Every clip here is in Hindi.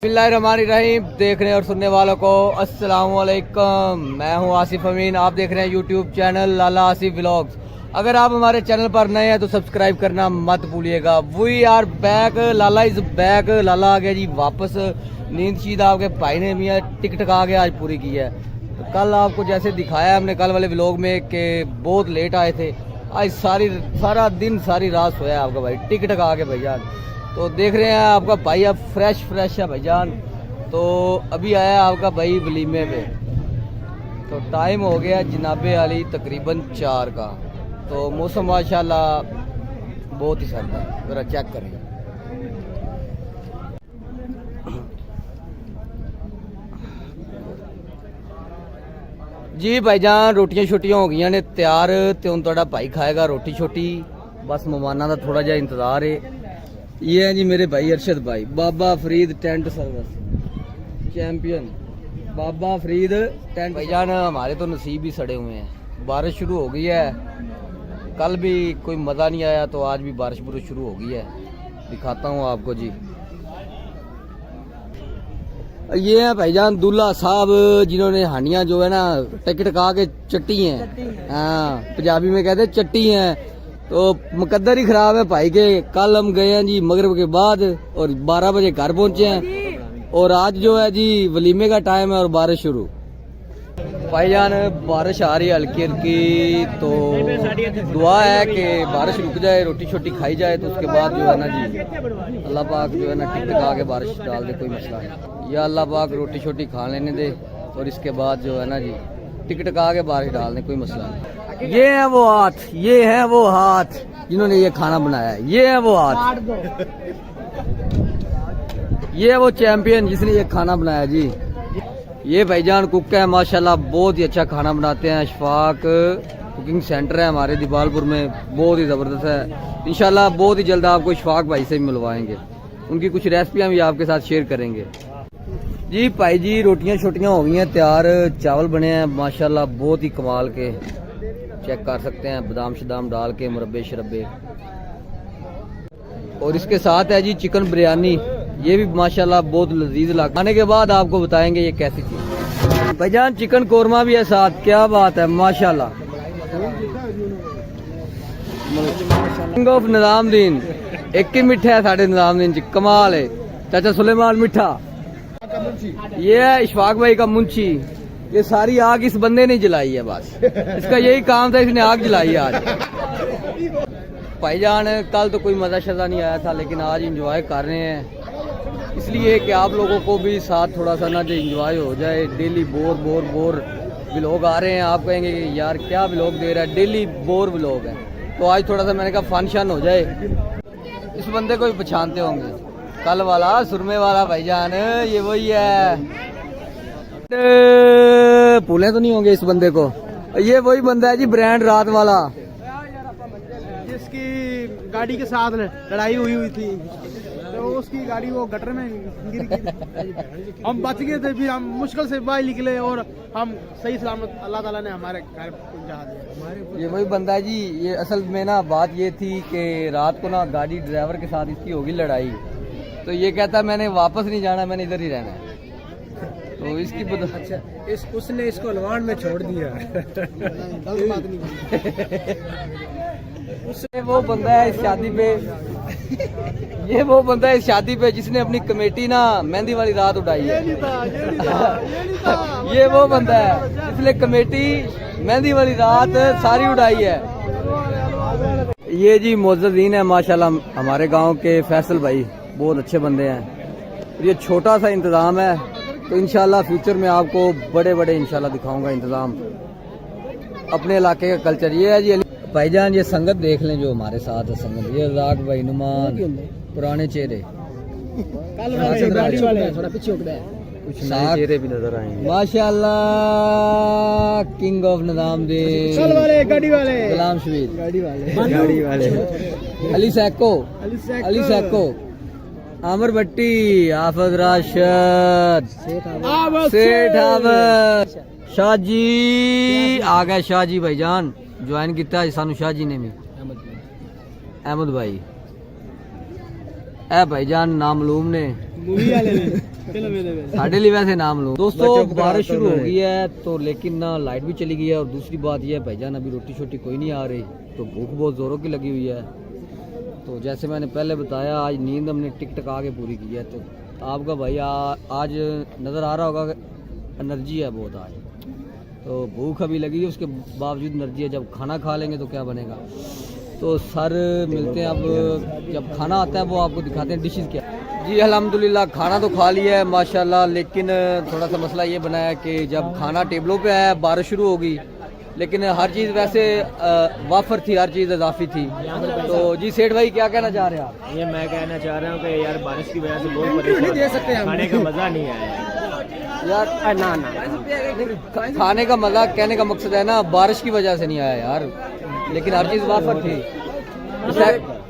बिस्मिल्लाहिर्रहमानिर्रहीम। देखने और सुनने वालों को अस्सलाम वालेकुम। मैं हूं आसिफ अमीन। आप देख रहे हैं यूट्यूब चैनल लाला आसिफ व्लॉग्स। अगर आप हमारे चैनल पर नए हैं तो सब्सक्राइब करना मत भूलिएगा। We are back, Lala is back. Lala आ गया जी वापस। नींद शीद आपके भाई ने भी टिक टका के आज पूरी की है। तो कल आपको जैसे दिखाया हमने कल वाले व्लॉग में कि बहुत लेट आए थे, आज सारा दिन सारी रात सोया आपका भाई टिक टका के भैया। तो देख रहे हैं आपका भाई अब फ्रेश है भाईजान। तो अभी आया आपका भाई वलीमे में। तो टाइम हो गया जनाबे वाली तकरीबन 4 का। तो मौसम माशाल्लाह बहुत ही सर्द है, जरा चेक करें। जी भाईजान रोटियां छोटियां हो गई ने तैयार। तो हुण तुहाडा भाई खाएगा रोटी छोटी। बस मेहमानां दा थोड़ा जिहा इंतजार है। ये है जी मेरे भाई अरशद भाई, बाबा फरीद टेंट सर्विस चैंपियन, बाबा फरीद टेंट। भाईजान हमारे तो नसीब ही सड़े हुए हैं। बारिश शुरू हो गई है। कल भी कोई मज़ा नहीं आया तो आज भी बारिश शुरू हो गई है। दिखाता हूँ आपको जी। ये है भाईजान दूल्हा साहब जिन्होंने हानियां जो है ना टिकट का के चट्टी हैं। हाँ पंजाबी में कहते चट्टी हैं। तो मुकद्दर ही खराब है भाई के। कल हम गए हैं जी मगरिब के बाद और 12 बजे घर पहुंचे हैं। और आज जो है जी वलीमे का टाइम है और बारिश शुरू। भाईजान बारिश आ रही है हल्की हल्की। तो दुआ है कि बारिश रुक जाए, रोटी छोटी खाई जाए। तो उसके बाद जो है ना जी अल्लाह पाक जो है ना टिक टका के बारिश डाल दे, कोई मसला नहीं। या अल्लाह पाक रोटी छोटी खा लेने दे और इसके बाद जो है ना जी टिक टका के बारिश डाल दे, कोई मसला नहीं। ये है वो हाथ जिन्होंने ये खाना बनाया है। ये है वो हाथ, ये है वो चैंपियन जिसने ये खाना बनाया जी। ये भाईजान कुक है माशाल्लाह, बहुत ही अच्छा खाना बनाते हैं। अशफाक कुकिंग सेंटर है हमारे दीवालपुर में, बहुत ही ज़बरदस्त है। इंशाल्लाह बहुत ही जल्द आपको अशफाक भाई से मिलवाएंगे। उनकी कुछ रेसिपियाँ भी आपके साथ शेयर करेंगे। जी भाई जी रोटियाँ छोटियाँ हो गई हैं तैयार। चावल बने हैं माशाल्लाह बहुत ही कमाल के, चेक कर सकते हैं बादाम शदाम डाल के, मुरब्बे शरब्बे। और इसके साथ है जी चिकन बिरयानी। ये भी माशाल्लाह बहुत लजीज लगा। खाने के बाद आपको बताएंगे ये कैसी थी। भाईजान चिकन कोरमा भी है साथ, क्या बात है माशाल्लाह। किंग ऑफ निजामुद्दीन एक ही मिठा है साढ़े निजामुद्दीन जी, कमाल है। चाचा सुलेमान मिठा। ये है इशफाक भाई का मुंशी। ये सारी आग इस बंदे ने जलाई है, बस इसका यही काम था, इसने आग जलाई है आज। भाईजान कल तो कोई मजा शजा नहीं आया था, लेकिन आज एंजॉय कर रहे हैं इसलिए कि आप लोगों को भी साथ थोड़ा सा ना जो एंजॉय हो जाए। डेली बोर व्लॉग आ रहे हैं, आप कहेंगे कि यार क्या व्लॉग दे रहा है, डेली बोर व्लॉग है। तो आज थोड़ा सा मैंने कहा फंक्शन हो जाए। इस बंदे को भी पहचानते होंगे, कल वाला सुरमे वाला भाईजान, ये वही है। भूले तो नहीं होंगे इस बंदे को। ये वही बंदा है जी ब्रांड रात वाला, जिसकी गाड़ी के साथ लड़ाई हुई थी। तो उसकी गाड़ी वो गटर में गिर गई। हम बच गए थे, फिर हम मुश्किल से बाहर निकले और हम सही सलामत अल्लाह ताला ने हमारे घर पहुंचा दिया। ये वही बंदा है जी। ये असल में ना बात ये थी कि रात को ना गाड़ी ड्राइवर के साथ इसकी होगी लड़ाई। तो ये कहता मैंने वापस नहीं जाना, मैंने इधर ही रहना है। तो इसकी अच्छा उसने इसको लवान में छोड़ दिया। गलत बात नहीं। उसने वो बंदा है इस शादी पे, ये वो बंदा है इस शादी पे जिसने अपनी कमेटी ना मेहंदी वाली रात उड़ाई है। ये वो बंदा है जिसने कमेटी मेहंदी वाली रात सारी उड़ाई है। ये जी मोअज़्ज़ीन है माशाल्लाह हमारे गांव के फैसल भाई, बहुत अच्छे बंदे हैं। ये छोटा सा इंतजाम है, तो इंशाल्लाह फ्यूचर में आपको बड़े इंशाल्लाह दिखाऊंगा इंतजाम अपने इलाके का कल्चर। ये है जी भाईजान, ये संगत देख लें जो हमारे साथ है संगत। ये राग भाई नुमान, पुराने चेहरे, थोड़ा पीछे हो गया, कुछ नए चेहरे भी नजर आएंगे माशाल्लाह। किंग ऑफ निजामुद्दीन गाड़ी वाले गुलाम शबीर, गाड़ी वाले अली सैको, आमिर भट्टी, आफद राशिद, सेठ आबद, शाहजी आ गए। शाहजी भाईजान ज्वाइन किया सानू शाहजी ने भी। अहमद भाई ए भाईजान नामलूम ने मूवी वाले ने चलो मेरे साढ़े लिए वैसे नाम लो दोस्तों। बारिश शुरू हो गई है तो लेकिन ना लाइट भी चली गई है, और दूसरी बात यह है भाईजान अभी रोटी शोटी कोई नहीं आ रही, तो भूख बहुत जोरों की लगी हुई है। तो जैसे मैंने पहले बताया आज नींद हमने टिक टका के पूरी की है। तो आपका भाई आज नज़र आ रहा होगा एनर्जी है बहुत आज, तो भूख अभी लगी है उसके बावजूद एनर्जी है। जब खाना खा लेंगे तो क्या बनेगा। तो सर मिलते हैं अब जब खाना आता है, वो आपको दिखाते हैं डिशेस क्या। जी अल्हम्दुलिल्लाह खाना तो खा लिया है माशाल्लाह, लेकिन थोड़ा सा मसला ये बना है कि जब खाना टेबलों पे आया बारिश शुरू हो गई, लेकिन हर चीज़ वैसे वाफर थी, हर चीज़ इजाफी थी। तो जी सेठ भाई क्या कहना चाह रहे हैं आप। ये मैं कहना चाह रहा हूँ कि यार बारिश की वजह से बहुत परेशान दे सकते हैं, खाने का मज़ा नहीं आया यार। ना खाने का मज़ा कहने का मकसद है ना, बारिश की वजह से नहीं आया यार, लेकिन हर चीज़ वाफर थी।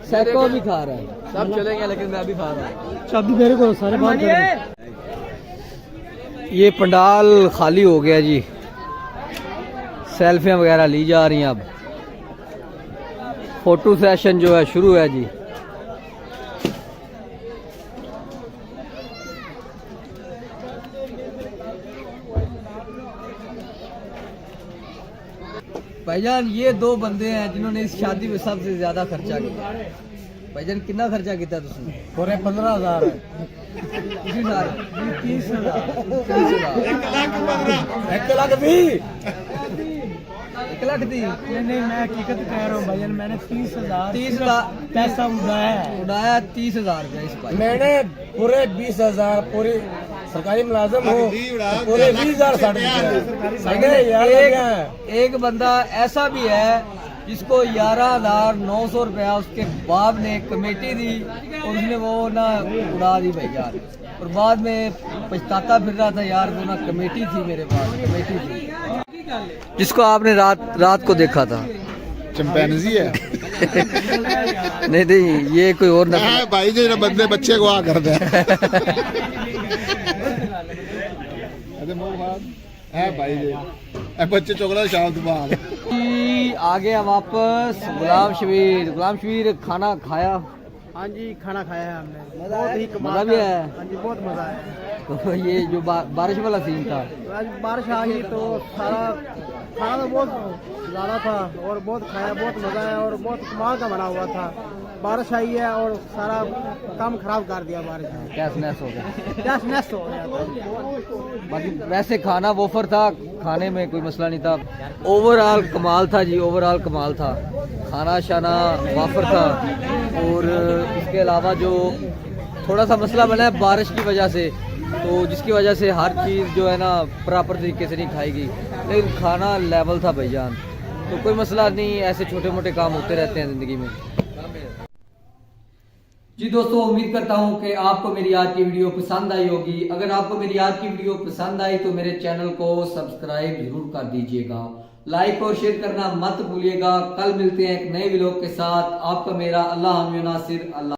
सैको भी खा रहा है, सब चलेंगे लेकिन मैं भी खा रहा हूँ। चाबी मेरे को सारे बात ये पंडाल खाली हो गया जी, सेल्फियाँ वगैरह ली जा रही हैं। अब फोटो सेशन जो है शुरू है जी। भाईजान ये दो बंदे हैं जिन्होंने इस शादी में सबसे ज्यादा खर्चा किया। भाईजान कितना खर्चा किया तुमने। पूरे 15,000 इसी साल 30,000 1 लाख भी 1 लाख दी। नहीं मैं हकीकत कह रहा हूँ भाईजान, मैंने 30,000 30,000 पैसा उड़ाया 30,000 रुपया इस भाई। मैंने पूरे 20,000 पूरी सरकारी मुलाजम हूँ, पूरे 20,000 एक बंदा ऐसा भी है जिसको 11,900 रुपया उसके बाप ने कमेटी दी और उसने वो ना उड़ा दी भाई यार, और बाद में पछताता फिर रहा था यार वो ना कमेटी थी मेरे पास, कमेटी थी जिसको आपने रात को देखा था। चिंपैंजी है नहीं नहीं ये कोई और ना भाई जो बंदे बच्चे को आ कर दे है भाई जी बच्चे चोकला शाम बाद आ गया वापस। गुलाम शबीर खाना खाया। हाँ जी खाना खाया है हमने, बहुत ही मजा भी है। हाँ जी बहुत मजा है। तो ये जो बारिश वाला सीन था, आज बारिश आ गई तो सारा खाना तो बहुत ज़्यादा था और बहुत खाया, बहुत मजा आया और बहुत कमाल का बना हुआ था। बारिश आई है और सारा काम खराब कर दिया बारिश ने, कैश नैस हो गया। कैश नष्ट हो गया था। बाकी वैसे खाना वोफर था, खाने में कोई मसला नहीं था। ओवरऑल कमाल था जी, ओवरऑल कमाल था। खाना शाना वाफर था, और इसके अलावा जो थोड़ा सा मसला बना है बारिश की वजह से, तो जिसकी वजह से हर चीज़ जो है ना प्रॉपर तरीके से नहीं खाएगी, लेकिन खाना लेवल था भाईजान। तो कोई मसला नहीं, ऐसे छोटे मोटे काम होते रहते हैं ज़िंदगी में। जी दोस्तों उम्मीद करता हूं कि आपको मेरी आज की वीडियो पसंद आई होगी। अगर आपको मेरी आज की वीडियो पसंद आई तो मेरे चैनल को सब्सक्राइब जरूर कर दीजिएगा, लाइक और शेयर करना मत भूलिएगा। कल मिलते हैं एक नए व्लॉग के साथ। आपका मेरा अल्लाह नासिर। अल्लाह।